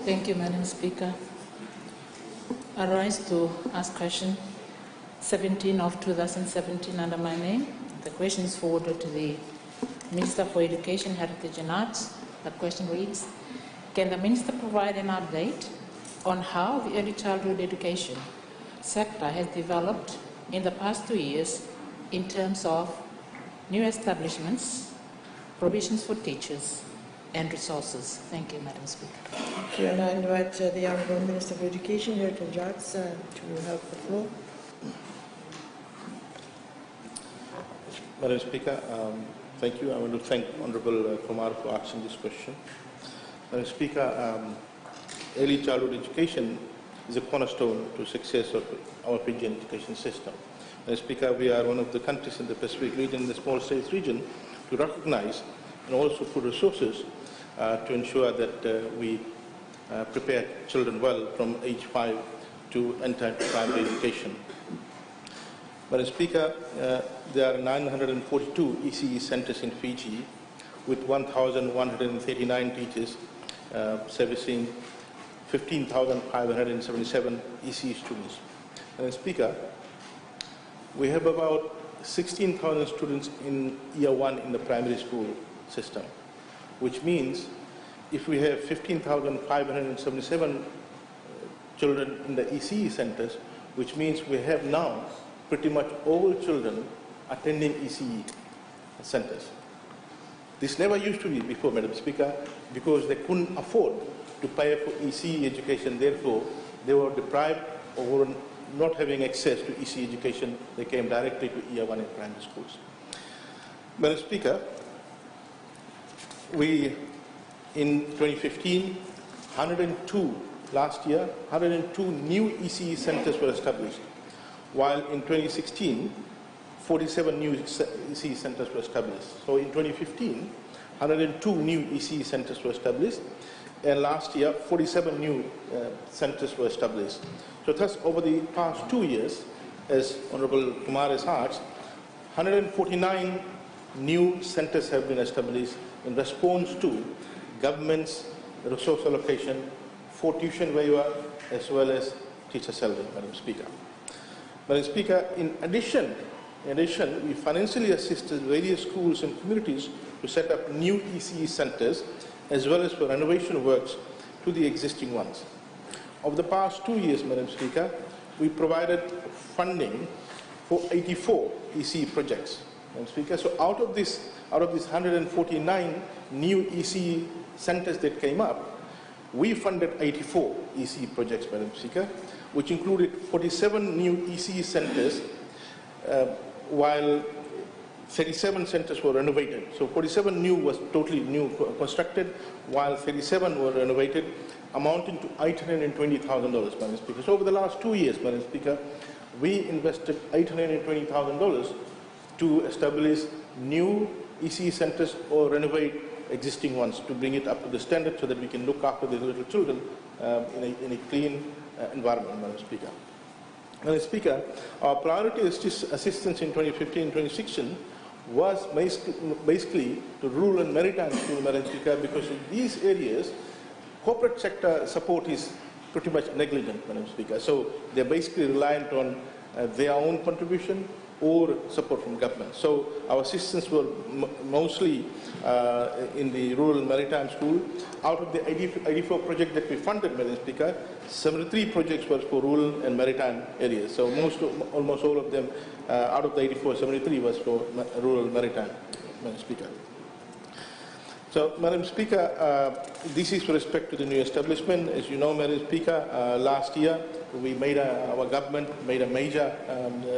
Thank you, Madam Speaker. I rise to ask question 17 of 2017 under my name. The question is forwarded to the Minister for Education, Heritage and Arts. The question reads, can the Minister provide an update on how the early childhood education sector has developed in the past 2 years in terms of new establishments, provisions for teachers, and resources? Thank you, Madam Speaker. Thank you, and I invite the Honourable Minister for Education, Heritage and Arts to have the floor. Madam Speaker, thank you. I want to thank Honourable Kumar for asking this question. Madam Speaker, early childhood education is a cornerstone to success of our Fijian education system. Madam Speaker, we are one of the countries in the Pacific region, the small states region, to recognize and also put resources to ensure that we prepare children well from age 5 to enter primary education. Madam Speaker, there are 942 ECE centres in Fiji with 1,139 teachers servicing 15,577 ECE students. Madam Speaker, we have about 16,000 students in year 1 in the primary school system, which means if we have 15,577 children in the ECE centres, which means we have now pretty much all children attending ECE centres. This never used to be before, Madam Speaker, because they couldn't afford to pay for ECE education. Therefore, they were deprived or were not having access to ECE education. They came directly to year 1 in primary schools. Madam Speaker, we, in 2015, 102, last year, 102 new ECE centres were established, while in 2016, 47 new ECE centres were established. So in 2015, 102 new ECE centres were established, and last year, 47 new centres were established. So thus, over the past 2 years, as Honourable Kumar has asked, 149 new centres have been established in response to government's resource allocation for tuition waiver as well as teacher salary, Madam Speaker. Madam Speaker, in addition, we financially assisted various schools and communities to set up new ECE centres as well as for renovation works to the existing ones. Over the past 2 years, Madam Speaker, we provided funding for 84 ECE projects, Madam Speaker. So out of these 149 new ECE centres that came up, we funded 84 ECE projects, Madam Speaker, which included 47 new ECE centres, while 37 centres were renovated. So 47 new was totally new constructed, while 37 were renovated, amounting to $820,000, Madam Speaker. So over the last 2 years, Madam Speaker, we invested $820,000 to establish new ECE centres or renovate existing ones to bring it up to the standard so that we can look after the little children in a clean environment, Madam Speaker. Madam Speaker, our priority assistance in 2015-2016 was basically to rural and maritime schools, Madam Speaker, because in these areas, corporate sector support is pretty much negligent, Madam Speaker. So they're basically reliant on their own contribution or support from government. So our assistance were mostly in the rural and maritime school. Out of the 84 projects that we funded, Madam Speaker, 73 projects were for rural and maritime areas. So almost all of them, out of the 84, 73 was for rural and maritime, Madam Speaker. So, Madam Speaker, this is with respect to the new establishment. As you know, Madam Speaker, last year our government made a major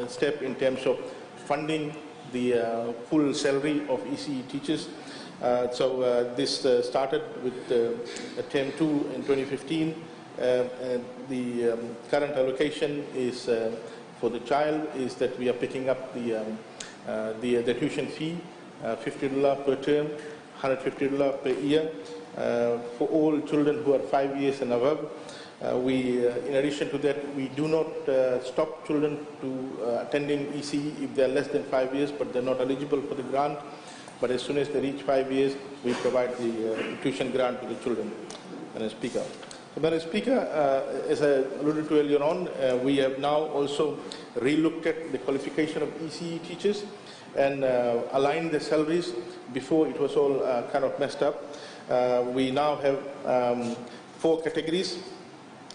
step in terms of funding the full salary of ECE teachers. This started with Term 2 in 2015. The current allocation is for the child is that we are picking up the tuition fee, $50 per term, $150 per year for all children who are 5 years and above. In addition to that, we do not stop children to attending ECE if they are less than 5 years, but they are not eligible for the grant. But as soon as they reach 5 years, we provide the tuition grant to the children, Madam Speaker. Madam Speaker, as I alluded to earlier on, we have now also re-looked at the qualification of ECE teachers and aligned the salaries. Before it was all kind of messed up. We now have 4 categories.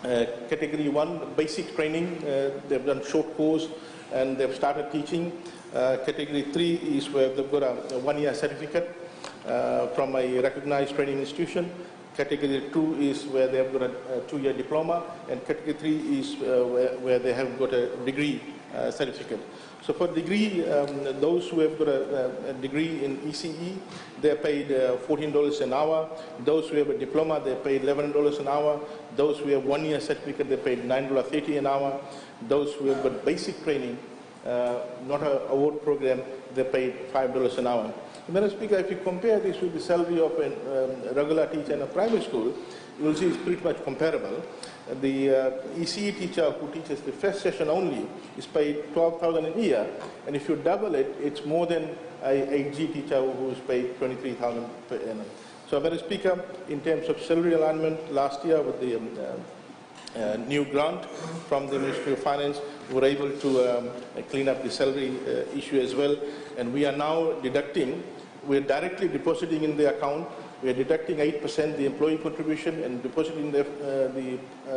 Category 1, basic training. They've done short course and they've started teaching. Category 3 is where they've got a 1-year certificate from a recognized training institution. Category 2 is where they have got a 2-year diploma, and category 3 is where they have got a degree certificate. So for degree, those who have got a degree in ECE, they're paid $14 an hour. Those who have a diploma, they're paid $11 an hour. Those who have 1-year certificate, they're paid $9.30 an hour. Those who have got basic training, not an award program, they're paid $5 an hour. Madam Speaker, if you compare this with the salary of a regular teacher in a primary school, you will see it's pretty much comparable. The ECE teacher who teaches the first session only is paid $12,000 a year, and if you double it, it's more than a 8G teacher who is paid $23,000 per annum. So, Madam Speaker, in terms of salary alignment, last year with the new grant from the Ministry of Finance, we were able to clean up the salary issue as well, and we are now deducting, we're directly depositing in the account. We are deducting 8% the employee contribution and depositing the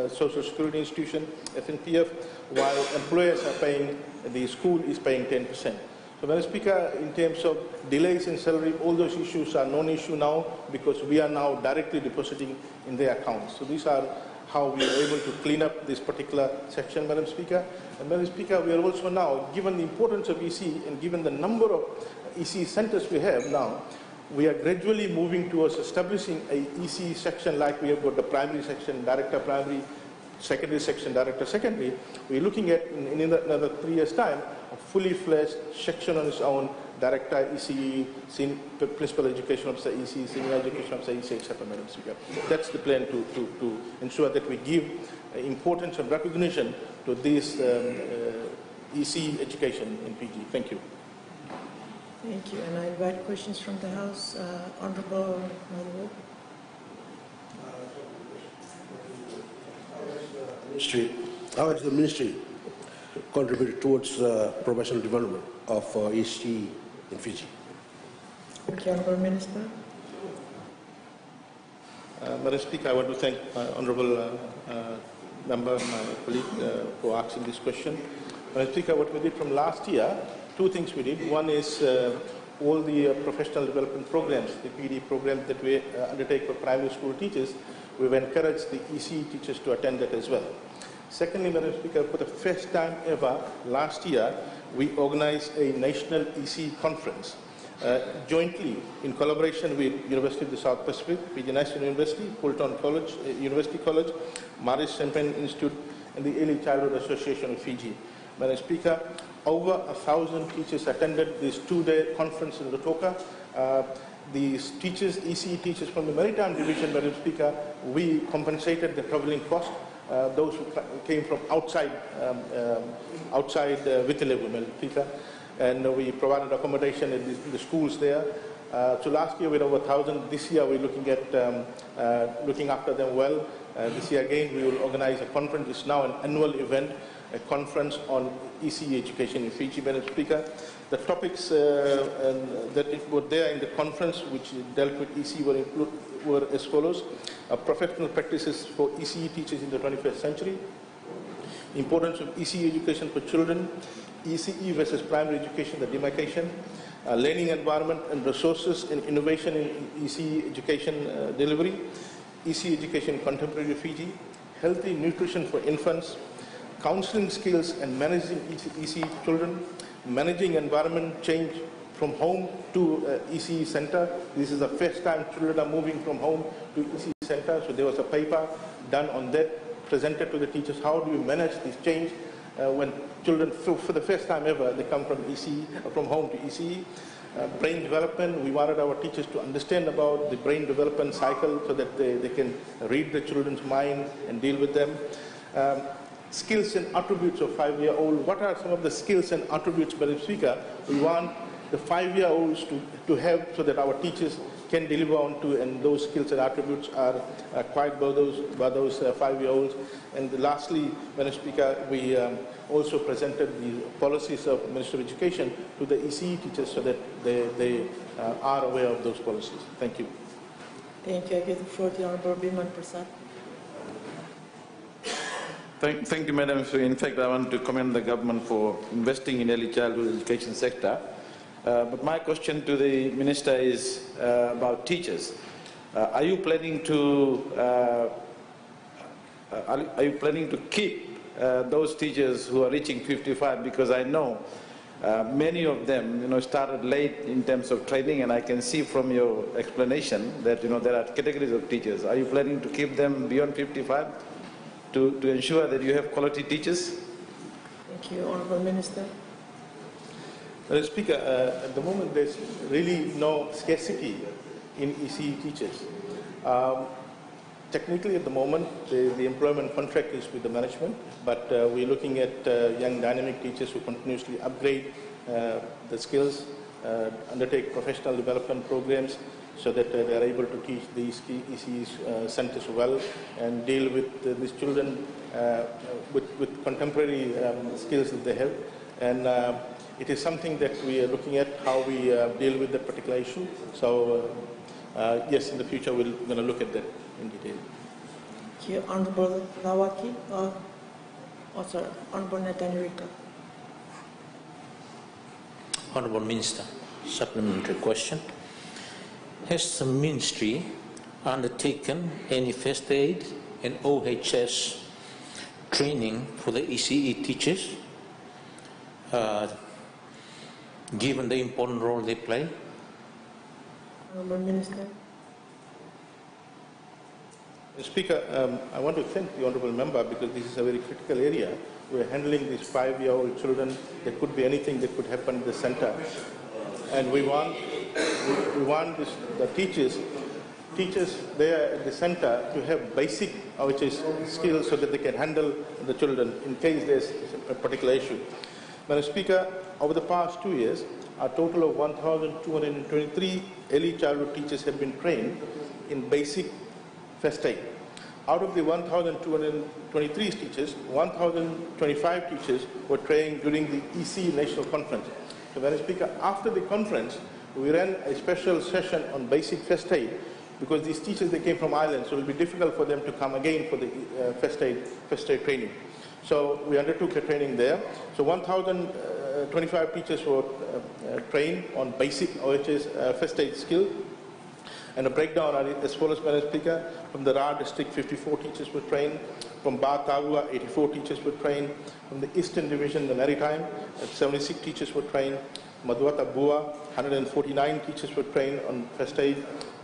Social Security institution, FNPF, while employers are paying, the school is paying 10%. So, Madam Speaker, in terms of delays in salary, all those issues are non-issue now because we are now directly depositing in their accounts. So these are how we are able to clean up this particular section, Madam Speaker. And Madam Speaker, we are also now, given the importance of ECE and given the number of ECE centers we have now, we are gradually moving towards establishing a ECE section like we have got the primary section, director primary, secondary section, director secondary. We're looking at, in another 3 years' time, a fully fledged section on its own, director ECE, principal education officer ECE, senior education officer ECE, etc. Madam Speaker. That's the plan to ensure that we give importance and recognition to this ECE education in PG. Thank you. Thank you. And I invite questions from the House. Honorable Mahendra. How has the ministry contributed towards professional development of ECE in Fiji? Thank you, Honorable Minister. Madam Speaker, I want to thank my honourable member, my colleague, for asking this question. Madam Speaker, what we did from last year, 2 things we did. One is all the professional development programs, the PD programs that we undertake for primary school teachers, we've encouraged the ECE teachers to attend that as well. Secondly, Madam Speaker, for the first time ever, last year, we organized a national ECE conference, jointly in collaboration with University of the South Pacific, Fiji National University, Fulton College, University College, Maris Champagne Institute, and the Early Childhood Association of Fiji. Madam Speaker, over 1,000 teachers attended this 2-day conference in Rotorua. These teachers, ECE teachers from the Maritime Division, Madam Speaker, we compensated the travelling cost. Those who came from outside Vitilevu, Madam Speaker, and we provided accommodation in the schools there. So last year we had over 1,000. This year we're looking at looking after them well. This year again we will organize a conference. It's now an annual event, a conference on ECE education in Fiji, Madam Speaker. The topics that were there in the conference which dealt with ECE were as follows: professional practices for ECE teachers in the 21st century, importance of ECE education for children, ECE versus primary education, the demarcation, learning environment and resources and innovation in ECE education delivery, ECE education in contemporary Fiji, healthy nutrition for infants, counseling skills and managing ECE children, managing environment change from home to ECE center. This is the first time children are moving from home to ECE center, so there was a paper done on that, presented to the teachers. How do we manage this change when children, for the first time ever, they come from ECE, from home to ECE? Brain development, we wanted our teachers to understand about the brain development cycle so that they can read the children's mind and deal with them. Skills and attributes of 5-year-old. What are some of the skills and attributes, Madam Speaker, we want the 5-year-olds to have so that our teachers can deliver on to, and those skills and attributes are acquired by those 5-year-olds. And lastly, Madam Speaker, we also presented the policies of Minister of Education to the ECE teachers so that they are aware of those policies. Thank you. Thank you. I give the floor to the Honorable Biman Prasad. Thank you, Madam. So in fact, I want to commend the government for investing in early childhood education sector. But my question to the Minister is about teachers. Are you planning to keep those teachers who are reaching 55? Because I know many of them, started late in terms of training, and I can see from your explanation that there are categories of teachers. Are you planning to keep them beyond 55 to ensure that you have quality teachers? Thank you, Honorable Minister. Madam Speaker, at the moment there's really no scarcity in ECE teachers. Technically at the moment the employment contract is with the management, but we're looking at young dynamic teachers who continuously upgrade the skills, undertake professional development programs so that they are able to teach these ECE centers well and deal with these children with contemporary skills that they have. And it is something that we are looking at how we deal with that particular issue. So yes, in the future we're going to look at that in detail. Thank you, Honorable Lawaki. Sorry, Honorable Netanyahu. Honorable Minister, supplementary question. Has the Ministry undertaken any first aid and OHS training for the ECE teachers, given the important role they play? Honorable Minister. Speaker, I want to thank the Honourable Member because this is a very critical area. We are handling these 5-year-old children. There could be anything that could happen in the centre. And we want the teachers there at the centre to have basic skills so that they can handle the children in case there's a particular issue. Madam Speaker, over the past 2 years, a total of 1,223 early childhood teachers have been trained in basic first aid. Out of the 1,223 teachers, 1,025 teachers were trained during the EC National Conference. So, Madam Speaker, after the conference, we ran a special session on basic first aid because these teachers, they came from Ireland, so it will be difficult for them to come again for the first aid training. So we undertook a training there. So 1,025 teachers were trained on basic OHS first aid skill. And a breakdown as follows, Madam Speaker. From the Ra district, 54 teachers were trained. From Ba Tawua, 84 teachers were trained. From the Eastern Division, the Maritime, 76 teachers were trained. Maduata Bua, 149 teachers were trained on first aid.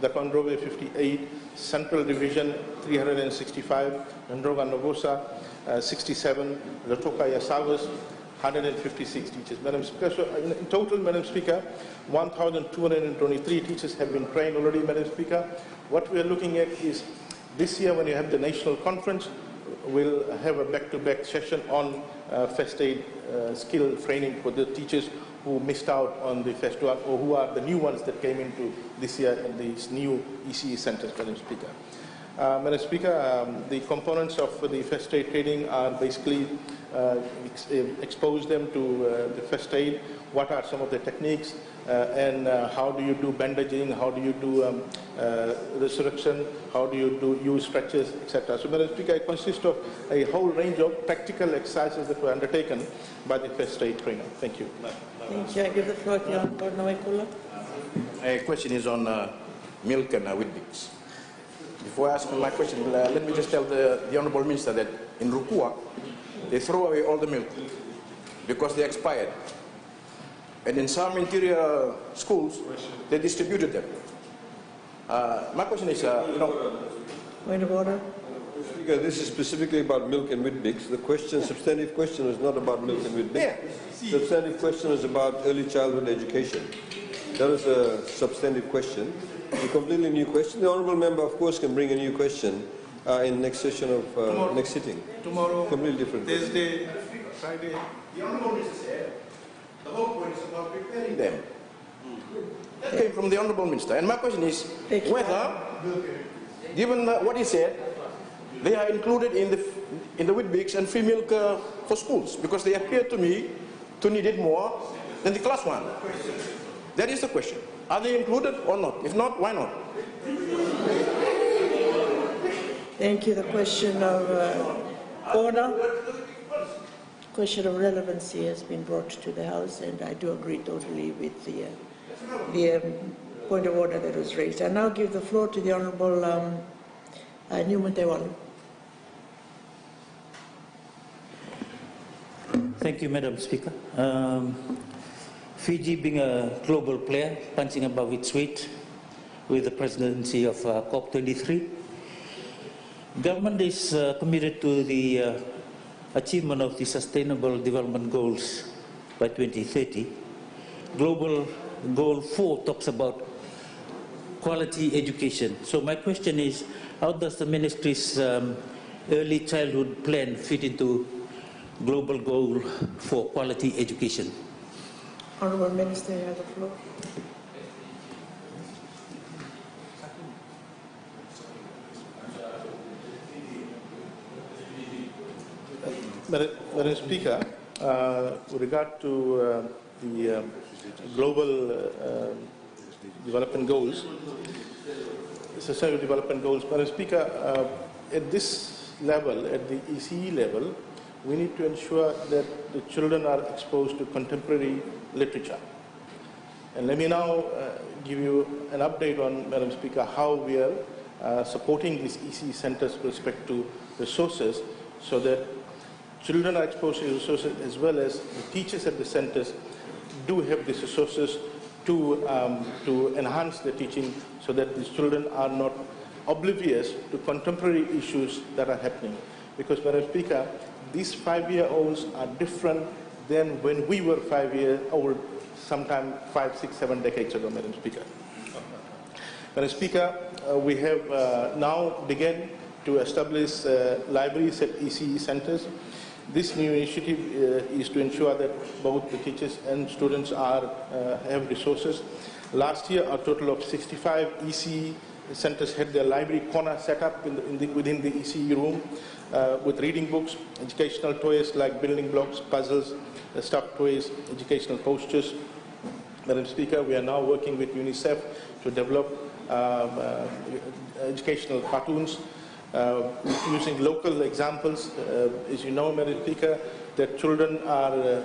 Dakondrove, 58. Central Division, 365. Ndroga Nogosa, 67. Latoka Yasavas, 156 teachers. Madam Speaker, so in total, Madam Speaker, 1,223 teachers have been trained already, Madam Speaker. What we are looking at is this year when you have the national conference, we'll have a back-to-back session on first aid skill training for the teachers who missed out on the first one or who are the new ones that came into this year in these new ECE centers, Madam Speaker. Madam Speaker, the components of the first aid training are basically expose them to the first aid, what are some of the techniques, and how do you do bandaging, how do you do resurrection, how do you use stretchers, etc. So, Madam Speaker, it consists of a whole range of practical exercises that were undertaken by the first aid trainer. Thank you. Thank you. I give the floor to Honorable Nawekula. My question is on milk and Weet-Bix. Before I ask my question, let me just tell the Honourable Minister that in Rukua, they throw away all the milk because they expired. And in some interior schools, they distributed them. My question is, Point of order. Speaker, this is specifically about milk and Weet-Bix. The question, substantive question, is not about milk and Weet-Bix. Yeah. Substantive question is about early childhood education. That is a substantive question. A completely new question. The honourable member, of course, can bring a new question in next session of next sitting. Tomorrow, completely different. Thursday, Friday. The honourable minister said the whole point is about preparing them That came from the Honorable Minister. And my question is whether, given what he said, they are included in the Weet-Bix and free milk for schools, because they appear to me to need it more than the class 1. That is the question. Are they included or not? If not, why not? Thank you. The question of order, question of relevancy has been brought to the House, and I do agree totally with the point of order that was raised. I now give the floor to the Honourable Newman Tewal. Thank you, Madam Speaker. Fiji being a global player, punching above its weight with the presidency of COP23, government is committed to the achievement of the Sustainable Development Goals by 2030. Global Goal 4 talks about quality education. So my question is, how does the Ministry's early childhood plan fit into Global Goal for quality education? Honourable Minister, you have the floor. Madam Speaker, with regard to the global development goals, sustainable development goals, Madam Speaker, at this level, at the ECE level, we need to ensure that the children are exposed to contemporary literature. And let me now give you an update on, Madam Speaker, how we are supporting these ECE centers with respect to resources, so that children are exposed to resources, as well as the teachers at the centers do have these resources to enhance their teaching, so that these children are not oblivious to contemporary issues that are happening. Because, Madam Speaker, these 5-year-olds are different than when we were 5-year-old, sometime 5, 6, 7 decades ago, Madam Speaker. Madam Speaker, we have now begun to establish libraries at ECE centers. This new initiative is to ensure that both the teachers and students have resources. Last year, a total of 65 ECE centers had their library corner set up within the ECE room with reading books, educational toys like building blocks, puzzles, stuffed toys, educational posters. Madam Speaker, we are now working with UNICEF to develop educational cartoons using local examples. As you know, Madam Speaker, that children are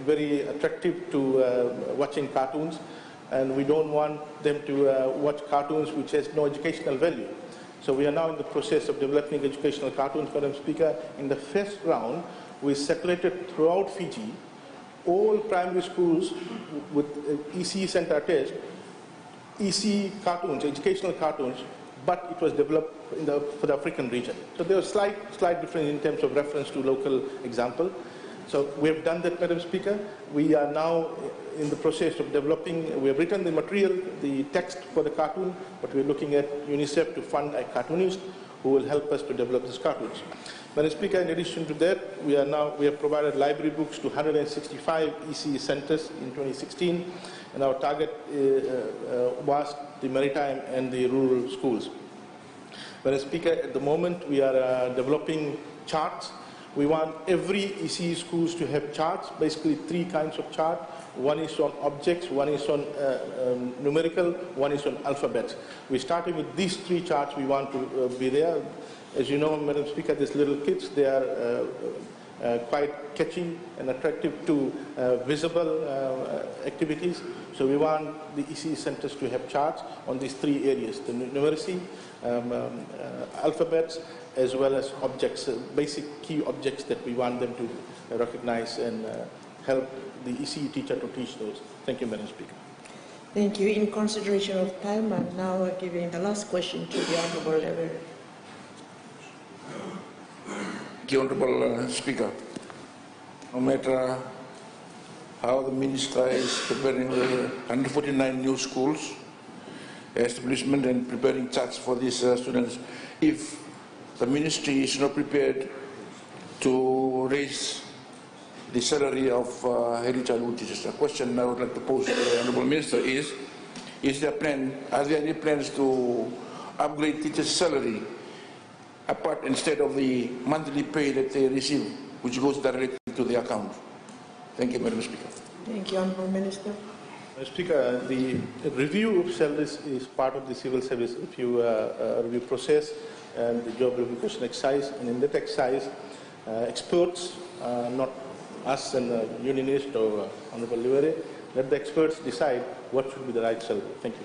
very attractive to watching cartoons, and we don't want them to watch cartoons which has no educational value. So we are now in the process of developing educational cartoons, Madam Speaker. In the first round, we circulated throughout Fiji all primary schools with ECE center attached, ECE cartoons, educational cartoons, but it was developed for the African region. So there was slight difference in terms of reference to local example. So we have done that, Madam Speaker. We are now in the process of developing, we have written the material, the text for the cartoon, but we're looking at UNICEF to fund a cartoonist who will help us to develop these cartoons. Madam Speaker, in addition to that, we have provided library books to 165 ECE centers in 2016, and our target was the maritime and the rural schools. Madam Speaker, at the moment we are developing charts. We want every ECE schools to have charts, basically 3 kinds of chart. One is on objects, one is on numerical, one is on alphabets. We started with these 3 charts we want to be there. As you know, Madam Speaker, these little kids, they are quite catchy and attractive to visible activities. So we want the ECE centers to have charts on these 3 areas, the numeracy, alphabets, as well as objects, basic key objects that we want them to recognize and help the ECE teacher to teach those. Thank you, Madam Speaker. Thank you. In consideration of time, I'm now giving the last question to the Honourable Reddy. Thank you, Honourable Speaker. No matter how the Minister is preparing the 149 new schools, establishment and preparing charts for these students, if the Ministry is not prepared to raise the salary of early childhood teachers. A question I would like to pose to the Honourable Minister is there are there any plans to upgrade teachers' salary apart instead of the monthly pay that they receive, which goes directly to their account? Thank you, Madam Speaker. Thank you, Honourable Minister. Mr. Speaker, the review of salaries is part of the civil service review process and the job review question exercise. And in that exercise, experts, not us and the unionist or Honourable Livere, let the experts decide what should be the right salary. Thank you.